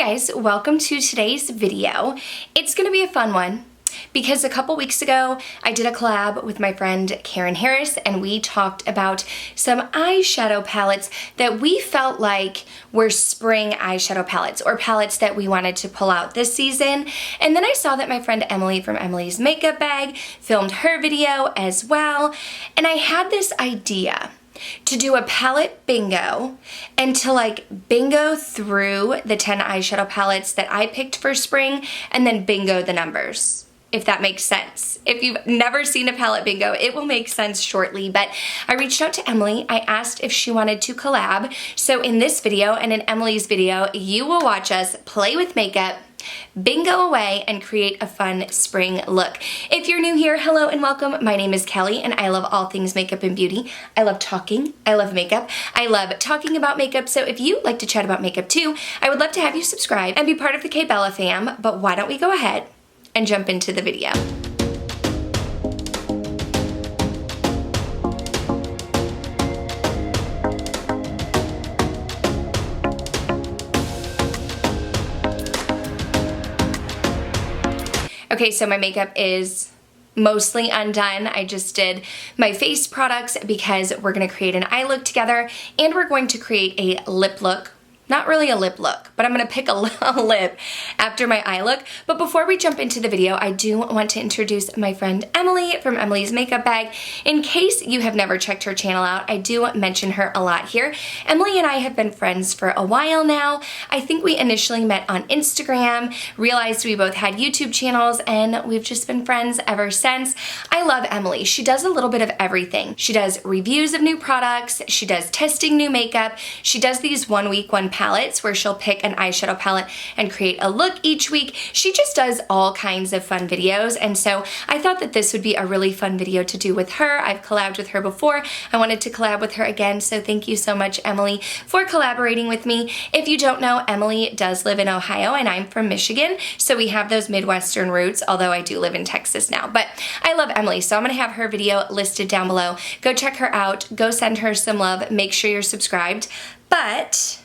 guys, welcome to today's video. It's gonna be a fun one because a couple weeks ago I did a collab with my friend Karen Harris and we talked about some eyeshadow palettes that we felt like were spring eyeshadow palettes or palettes that we wanted to pull out this season. And then I saw that my friend Emily from Emily's Makeup Bag filmed her video as well, and I had this idea to do a palette bingo and to like bingo through the 10 eyeshadow palettes that I picked for spring and then bingo the numbers, if that makes sense. If you've never seen a palette bingo, it will make sense shortly, but I reached out to Emily. I asked if she wanted to collab. So in this video and in Emily's video, you will watch us play with makeup, bingo away, and create a fun spring look. If you're new here, hello and welcome. My name is Kelly and I love all things makeup and beauty. I love talking, I love makeup, I love talking about makeup. So if you like to chat about makeup too, I would love to have you subscribe and be part of the K-Bella fam. But why don't we go ahead and jump into the video. Okay, so my makeup is mostly undone. I just did my face products because we're gonna create an eye look together and we're going to create a lip look. Not really a lip look, but I'm gonna pick a lip after my eye look. But before we jump into the video, I do want to introduce my friend Emily from Emily's Makeup Bag. In case you have never checked her channel out, I do mention her a lot here. Emily and I have been friends for a while now. I think we initially met on Instagram, realized we both had YouTube channels, and we've just been friends ever since. I love Emily. She does a little bit of everything. She does reviews of new products, she does testing new makeup, she does these 1 week, 1 palettes where she'll pick an eyeshadow palette and create a look each week. She just does all kinds of fun videos, and so I thought that this would be a really fun video to do with her. I've collabed with her before. I wanted to collab with her again, so thank you so much, Emily, for collaborating with me. If you don't know, Emily does live in Ohio and I'm from Michigan, so we have those Midwestern roots, although I do live in Texas now. But I love Emily, so I'm gonna have her video listed down below. Go check her out, go send her some love, make sure you're subscribed. But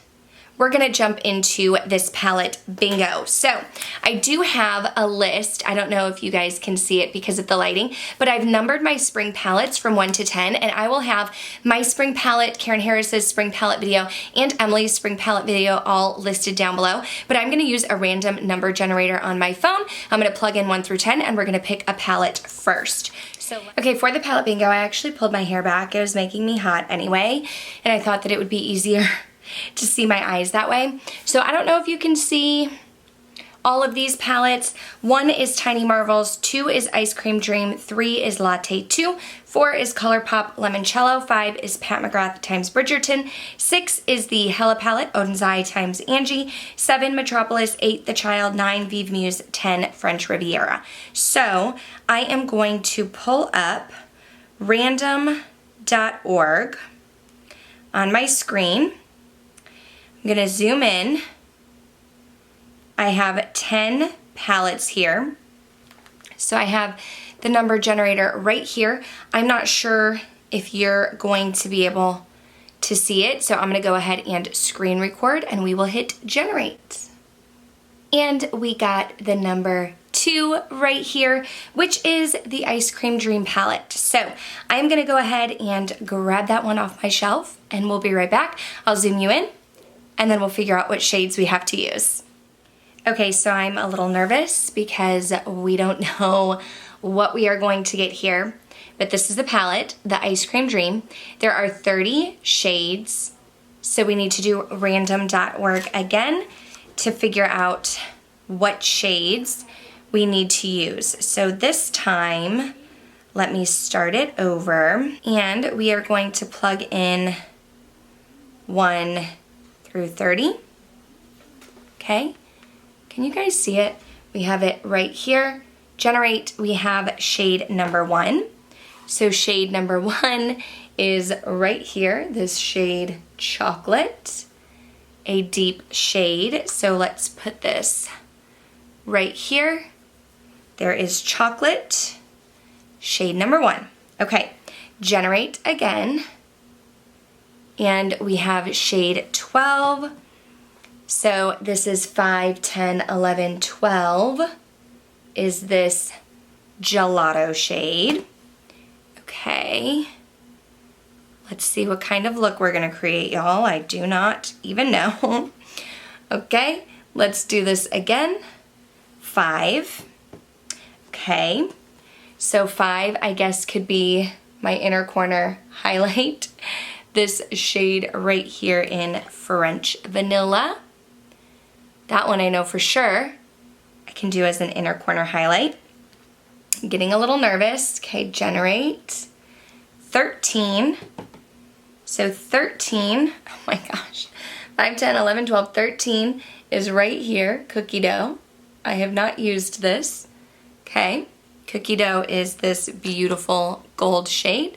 we're gonna jump into this palette bingo. So I do have a list. I don't know if you guys can see it because of the lighting, but I've numbered my spring palettes from 1 to 10, and I will have my spring palette, Karen Harris's spring palette video, and Emily's spring palette video all listed down below. But I'm gonna use a random number generator on my phone. I'm gonna plug in 1 through 10, and we're gonna pick a palette first. So, okay, for the palette bingo, I actually pulled my hair back. It was making me hot anyway, and I thought that it would be easier to see my eyes that way. So I don't know if you can see all of these palettes. 1 is Tiny Marvels, 2 is Ice Cream Dream, 3 is Latte 2, 4 is ColourPop Limoncello, 5 is Pat McGrath times Bridgerton, 6 is the Hella palette, Oden's Eye times Angie, 7 Metropolis, 8 The Child, 9 Vive Muse, 10 French Riviera. So I am going to pull up random.org on my screen. I'm gonna zoom in. I have 10 palettes here. So I have the number generator right here. I'm not sure if you're going to be able to see it, so I'm gonna go ahead and screen record and we will hit generate. And we got the number 2 right here, which is the Ice Cream Dream palette. So I'm gonna go ahead and grab that one off my shelf and we'll be right back. I'll zoom you in, and then we'll figure out what shades we have to use. Okay, so I'm a little nervous because we don't know what we are going to get here, but this is the palette, the Ice Cream Dream. There are 30 shades, so we need to do random.org again to figure out what shades we need to use. So this time, let me start it over, and we are going to plug in 1 through 30. Okay, can you guys see it? We have it right here. Generate, we have shade number 1. So shade number 1 is right here, this shade Chocolate, a deep shade. So let's put this right here. There is Chocolate, shade number 1. Okay, generate again. And we have shade 12, So this is 5, 10, 11, 12 is this gelato shade. Okay. Let's see what kind of look we're gonna create, y'all. I do not even know. Okay, let's do this again. 5. Okay, so 5, I guess, could be my inner corner highlight. This shade right here in French Vanilla. That one I know for sure I can do as an inner corner highlight. I'm getting a little nervous. Okay, generate. 13. So 13, oh my gosh, 5, 10, 11, 12, 13 is right here, cookie dough. I have not used this. Okay, cookie dough is this beautiful gold shade.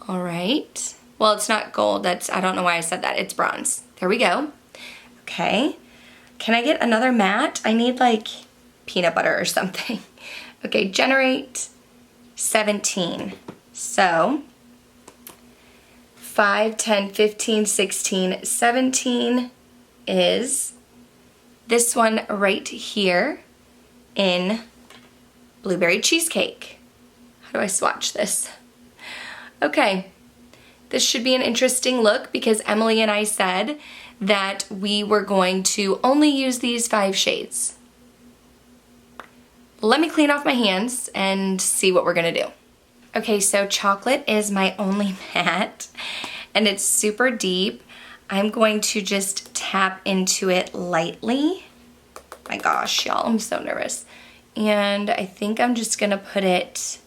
All right. Well, it's not gold. I don't know why I said that. It's bronze. There we go. Okay. Can I get another matte? I need like peanut butter or something. Okay, generate 17. So 5, 10, 15, 16, 17 is this one right here in Blueberry Cheesecake. How do I swatch this? Okay, this should be an interesting look because Emily and I said that we were going to only use these 5 shades. Let me clean off my hands and see what we're gonna do. Okay, so chocolate is my only matte and it's super deep. I'm going to just tap into it lightly. My gosh, y'all, I'm so nervous. And I think I'm just gonna put it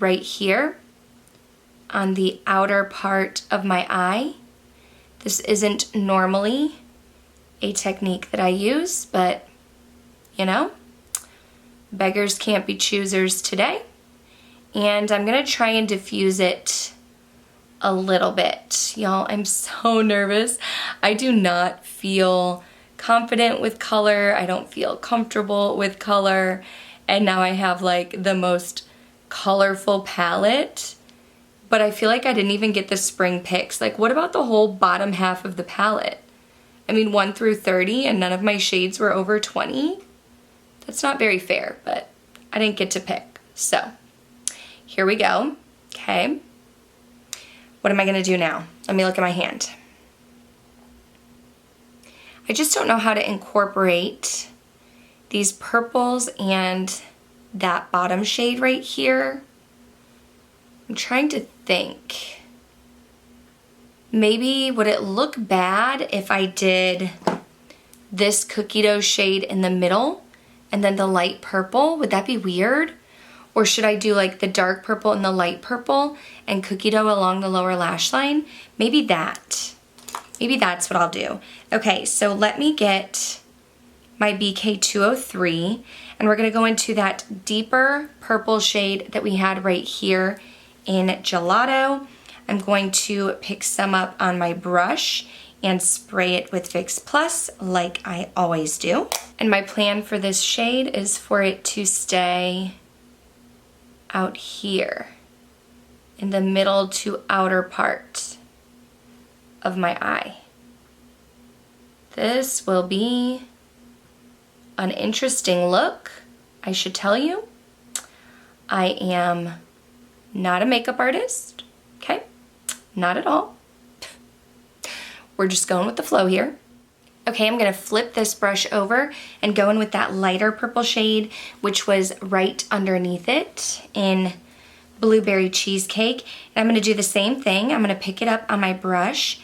right here on the outer part of my eye. This isn't normally a technique that I use, but you know, beggars can't be choosers today. And I'm gonna try and diffuse it a little bit. Y'all, I'm so nervous. I do not feel confident with color. I don't feel comfortable with color. And now I have like the most colorful palette, but I feel like I didn't even get the spring picks. Like, what about the whole bottom half of the palette? I mean, 1 through 30 and none of my shades were over 20. That's not very fair, but I didn't get to pick. So here we go. Okay. What am I gonna do now? Let me look at my hand. I just don't know how to incorporate these purples and that bottom shade right here. I'm trying to think. Maybe would it look bad if I did this cookie dough shade in the middle and then the light purple? Would that be weird? Or should I do like the dark purple and the light purple and cookie dough along the lower lash line? Maybe that. Maybe that's what I'll do. Okay, so let me get my BK203 and we're gonna go into that deeper purple shade that we had right here in Gelato. I'm going to pick some up on my brush and spray it with Fix Plus like I always do. And my plan for this shade is for it to stay out here in the middle to outer part of my eye. This will be an interesting look, I should tell you. I am not a makeup artist, okay? Not at all. We're just going with the flow here. Okay, I'm gonna flip this brush over and go in with that lighter purple shade, which was right underneath it in Blueberry Cheesecake. And I'm gonna do the same thing. I'm gonna pick it up on my brush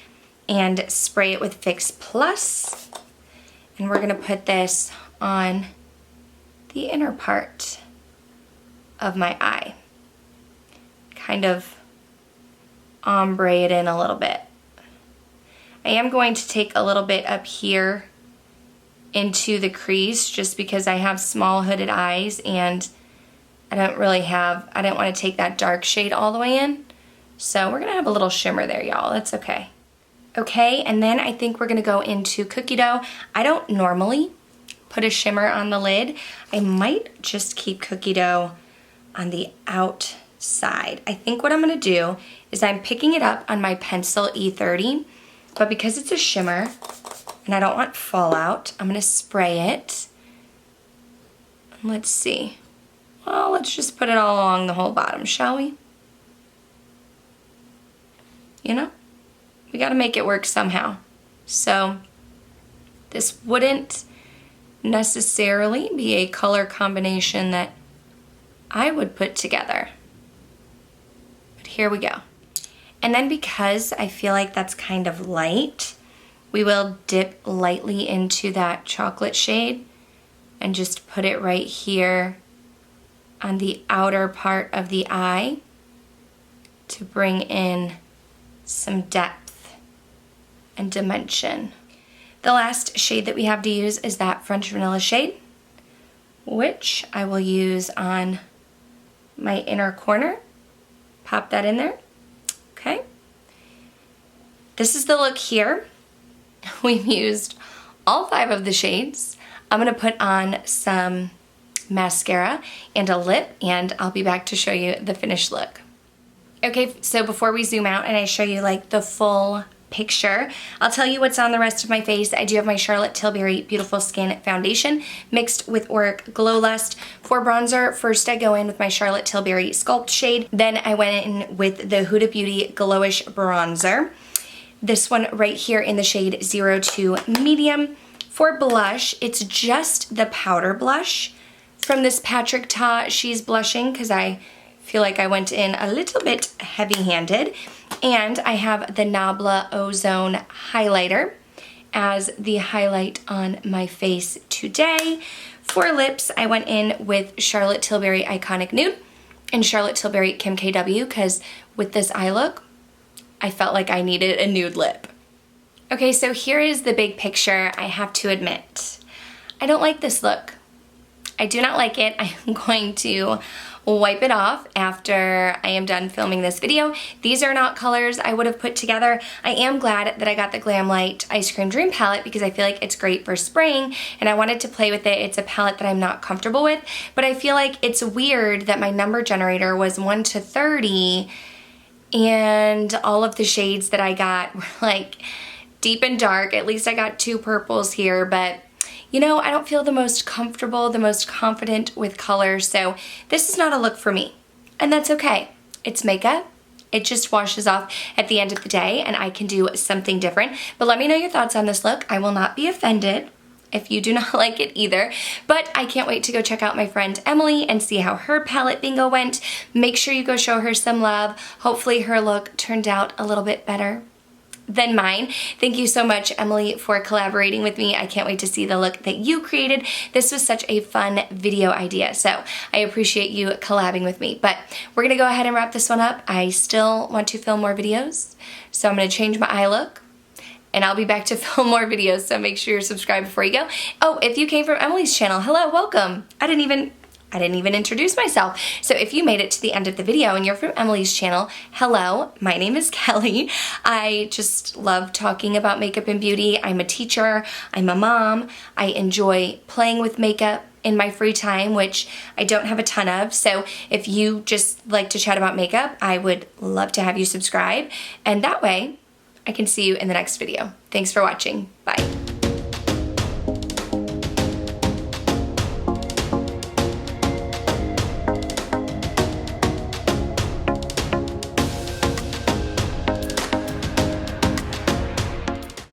and spray it with Fix Plus. And we're gonna put this on the inner part of my eye. Kind of ombre it in a little bit. I am going to take a little bit up here into the crease just because I have small hooded eyes and I didn't want to take that dark shade all the way in. So we're gonna have a little shimmer there, y'all. That's okay. Okay, and then I think we're gonna go into cookie dough. I don't normally put a shimmer on the lid. I might just keep cookie dough on the outside. I think what I'm gonna do is I'm picking it up on my pencil E30, but because it's a shimmer, I'm and I don't want fallout. I'm gonna spray it. Let's see. Well, let's just put it all along the whole bottom, shall we? You know, we gotta make it work somehow. So this wouldn't necessarily be a color combination that I would put together. But here we go. And then because I feel like that's kind of light, we will dip lightly into that chocolate shade and just put it right here on the outer part of the eye to bring in some depth and dimension. The last shade that we have to use is that French Vanilla shade, which I will use on my inner corner. Pop that in there. Okay. This is the look here. We've used all 5 of the shades. I'm gonna put on some mascara and a lip, and I'll be back to show you the finished look. Okay, so before we zoom out and I show you like the full picture, I'll tell you what's on the rest of my face. I do have my Charlotte Tilbury Beautiful Skin Foundation mixed with Auric Glow Lust. For bronzer, first I go in with my Charlotte Tilbury Sculpt shade, then I went in with the Huda Beauty Glowish Bronzer. This one right here in the shade 02 Medium. For blush, it's just the powder blush from this Patrick Ta She's Blushing, because I feel like I went in a little bit heavy-handed. And I have the Nabla Ozone Highlighter as the highlight on my face today. For lips, I went in with Charlotte Tilbury Iconic Nude and Charlotte Tilbury Kim KW, because with this eye look, I felt like I needed a nude lip. Okay, so here is the big picture. I have to admit, I don't like this look. I do not like it. I am going to wipe it off after I am done filming this video. These are not colors I would have put together. I am glad that I got the Glam Light Ice Cream Dream palette because I feel like it's great for spraying and I wanted to play with it. It's a palette that I'm not comfortable with, but I feel like it's weird that my number generator was 1 to 30 and all of the shades that I got were like deep and dark. At least I got 2 purples here, but you know, I don't feel the most comfortable, the most confident with color, so this is not a look for me. And that's okay. It's makeup. It just washes off at the end of the day, and I can do something different. But let me know your thoughts on this look. I will not be offended if you do not like it either. But I can't wait to go check out my friend Emily and see how her palette bingo went. Make sure you go show her some love. Hopefully her look turned out a little bit better than mine. Thank you so much, Emily, for collaborating with me. I can't wait to see the look that you created. This was such a fun video idea, so I appreciate you collabing with me. But we're gonna go ahead and wrap this one up. I still want to film more videos, so I'm gonna change my eye look, and I'll be back to film more videos, so make sure you're subscribed before you go. Oh, if you came from Emily's channel, hello, welcome. I didn't even introduce myself. So if you made it to the end of the video and you're from Emily's channel, hello, my name is Kelly. I just love talking about makeup and beauty. I'm a teacher, I'm a mom. I enjoy playing with makeup in my free time, which I don't have a ton of. So if you just like to chat about makeup, I would love to have you subscribe. And that way I can see you in the next video. Thanks for watching. Bye.